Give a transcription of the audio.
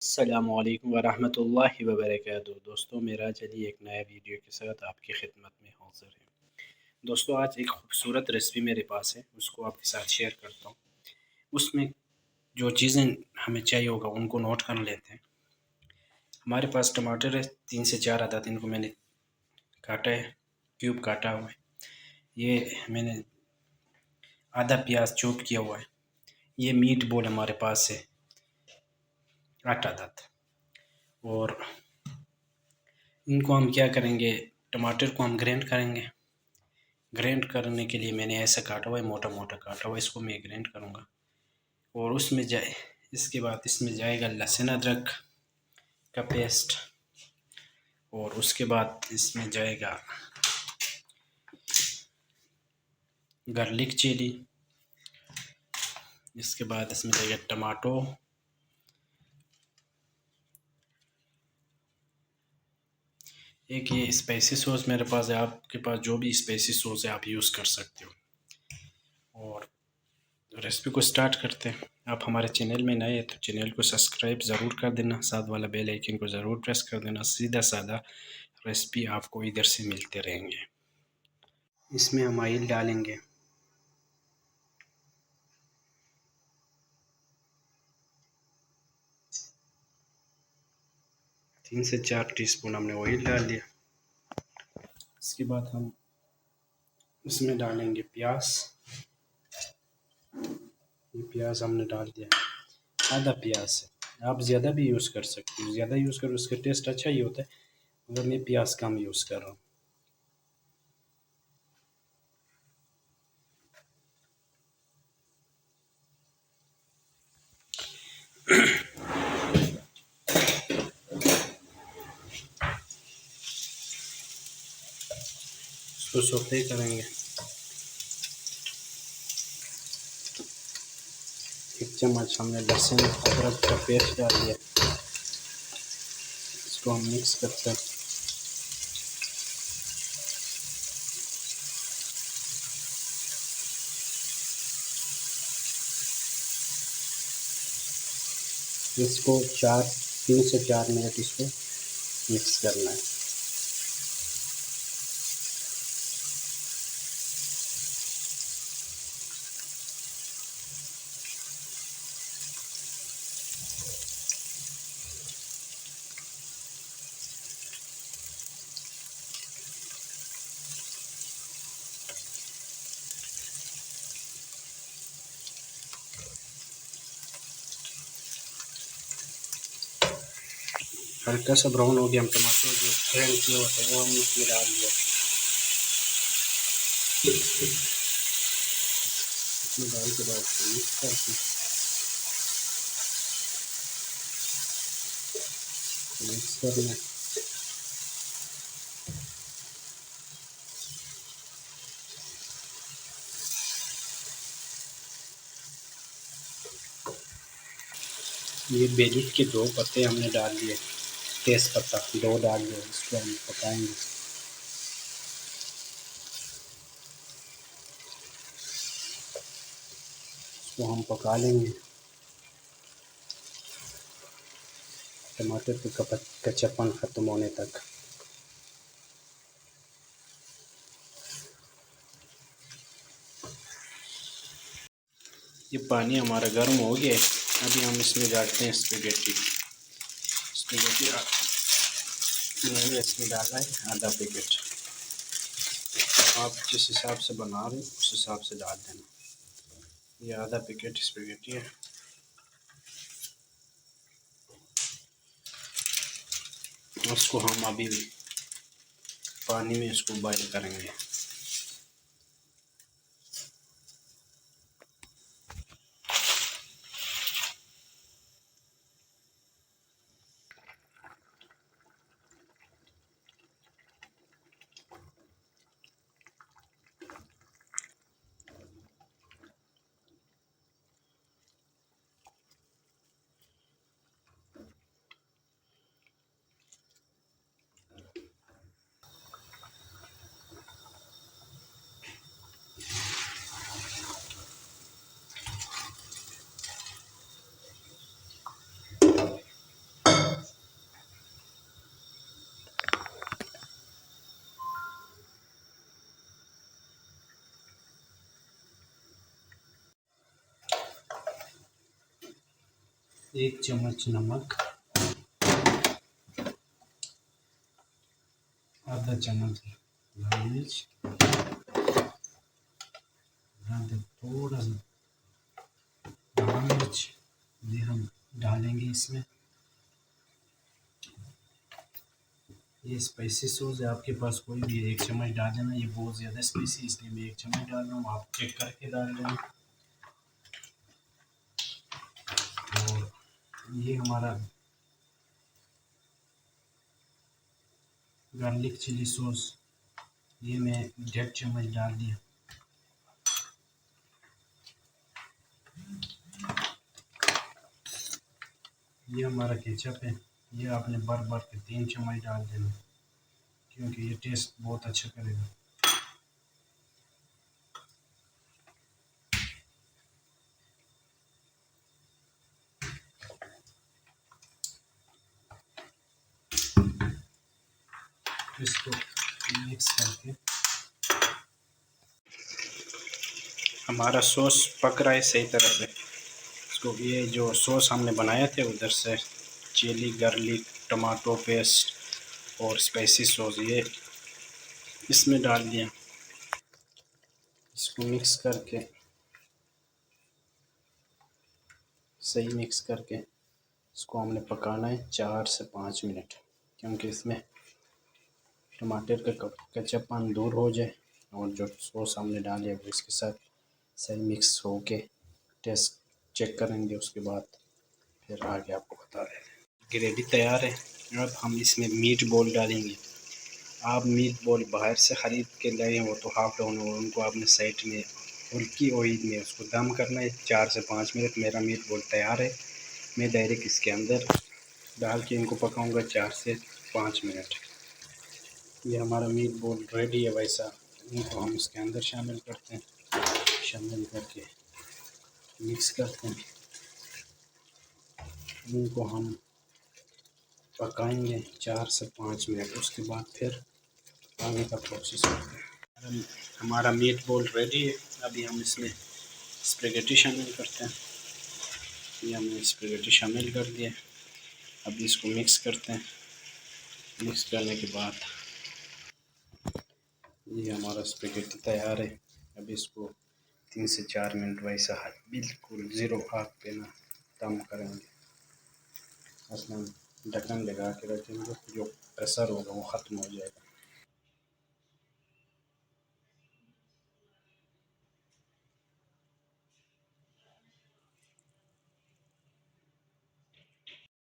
अस्सलामु अलैकुम वरहमतुल्लाहि वबरकातुहू। दोस्तों मेरा चलिए एक नया वीडियो के साथ आपकी खिदमत में हाज़िर है। दोस्तों आज एक खूबसूरत रेसिपी मेरे पास है, उसको आपके साथ शेयर करता हूँ। उसमें जो चीज़ें हमें चाहिए होगा उनको नोट कर लेते हैं। हमारे पास टमाटर है 3 से 4 अदद, इनको मैंने काटा है, क्यूब काटा हुआ है। ये मैंने आधा प्याज चॉप किया हुआ है। ये मीट बॉल हमारे पास है 8 अदद। और इनको हम क्या करेंगे, टमाटर को हम ग्राइंड करेंगे। ग्राइंड करने के लिए मैंने ऐसा काटा हुआ है, मोटा मोटा काटा हुआ है, इसको मैं ग्राइंड करूँगा। और उसमें जाए इसके बाद इसमें जाएगा लहसुन अदरक का पेस्ट, और उसके बाद इसमें जाएगा गार्लिक चिली। इसके बाद इसमें जाएगा टमाटो, एक ये स्पाइसी सॉस मेरे पास है, आपके पास जो भी स्पाइसी सॉस है आप यूज़ कर सकते हो। और रेसिपी को स्टार्ट करते हैं। आप हमारे चैनल में नए हैं तो चैनल को सब्सक्राइब ज़रूर कर देना, साथ वाला बेल आइकन को ज़रूर प्रेस कर देना। सीधा साधा रेसिपी आपको इधर से मिलते रहेंगे। इसमें हम ऑयल डालेंगे, तीन से 4 टीस्पून हमने ऑयल डाल दिया। इसके बाद हम इसमें डालेंगे प्याज। ये प्याज हमने डाल दिया, आधा प्याज है, आप ज़्यादा भी यूज़ कर सकते हो, ज़्यादा यूज़ करो उसका टेस्ट अच्छा ही होता है, मगर मैं प्याज कम यूज़ कर रहा हूँ। इसको सौते करेंगे। एक चम्मच हमने लहसुन अदरक का पेस्ट डाल दिया, इसको हम मिक्स करते हैं। इसको 3 से 4 मिनट इसको मिक्स करना है। हल्का सा ब्राउन हो गया, हम टमाटर जो ग्राइंड किया हुआ था वो हम इसमें डाल दिया। इसमें डाल के बाद मिक्स करके मिक्स करना है। ये बेलीफ के 2 पत्ते हमने डाल दिए, तेज़ पत्ता 2 डाल दिए, इसको हम पकाएंगे। इसको हम पका लेंगे टमाटर के कच्चापन ख़त्म होने तक। ये पानी हमारा गर्म हो गया है, अभी हम इसमें डालते हैं स्पेगेटी। स्पेगेटी मैंने इसमें डाला है आधा पैकेट, आप जिस हिसाब से बना रहे हो उस हिसाब से डाल देना। ये आधा पैकेट स्पेगेटी है। उसको हम अभी पानी में इसको बॉईल करेंगे। 1 चम्मच नमक, आधा चम्मच लाल मिर्च, थोड़ा सा काला मिर्च ये हम डालेंगे इसमें। ये स्पाइसी सॉस है, आपके पास कोई भी 1 चम्मच डाल देना। ये बहुत ज़्यादा स्पाइसी इसलिए मैं 1 चम्मच डाल रहा हूँ, आप चेक करके डाल देना। और ये हमारा गार्लिक चिली सॉस, ये मैं 1.5 चम्मच डाल दिया। ये हमारा केचप है, ये आपने भर भर के 3 चम्मच डाल देना क्योंकि ये टेस्ट बहुत अच्छा करेगा। इसको मिक्स करके हमारा सॉस पक रहा है सही तरह से। इसको ये जो सॉस हमने बनाए थे उधर से चिली गार्लिक टमाटो पेस्ट और स्पाइसी सॉस ये इसमें डाल दिया। इसको मिक्स करके सही मिक्स करके इसको हमने पकाना है 4 से 5 मिनट, क्योंकि इसमें टमाटर का कच्चापन दूर हो जाए और जो सॉस हमने डाली है वो इसके साथ सही मिक्स हो के टेस्ट चेक करेंगे। उसके बाद फिर आगे आपको बता दें। ग्रेवी तैयार है, अब हम इसमें मीट बॉल डालेंगे। आप मीट बॉल बाहर से ख़रीद के लाए हो तो हाफ डाउन हो, उनको आपने साइड में हल्की ऑयल में उसको दम करना है 4 से 5 मिनट। मेरा मीट बॉल तैयार है, मैं डायरेक्ट इसके अंदर डाल के इनको पकाऊंगा 4 से 5 मिनट। ये हमारा मीट बॉल रेडी है। वैसा इनको हम इसके अंदर शामिल करते हैं, शामिल करके मिक्स करते हैं। इनको हम पकाएंगे 4 से 5 मिनट, उसके बाद फिर आगे का प्रोसेस करते हैं। हमारा मीट बॉल रेडी है, अभी हम इसमें स्पेगेटी शामिल करते हैं। ये हमने स्पेगेटी शामिल कर दिया, अभी इसको मिक्स करते हैं। मिक्स करने के बाद ये हमारा स्पेगेटी तैयार है। अभी इसको 3 से 4 मिनट वैसा है बिल्कुल ज़ीरो आग पे ना दम करेंगे। उसमें ढक्कन लगा के रखेंगे, जो प्रेशर होगा वो ख़त्म हो जाएगा।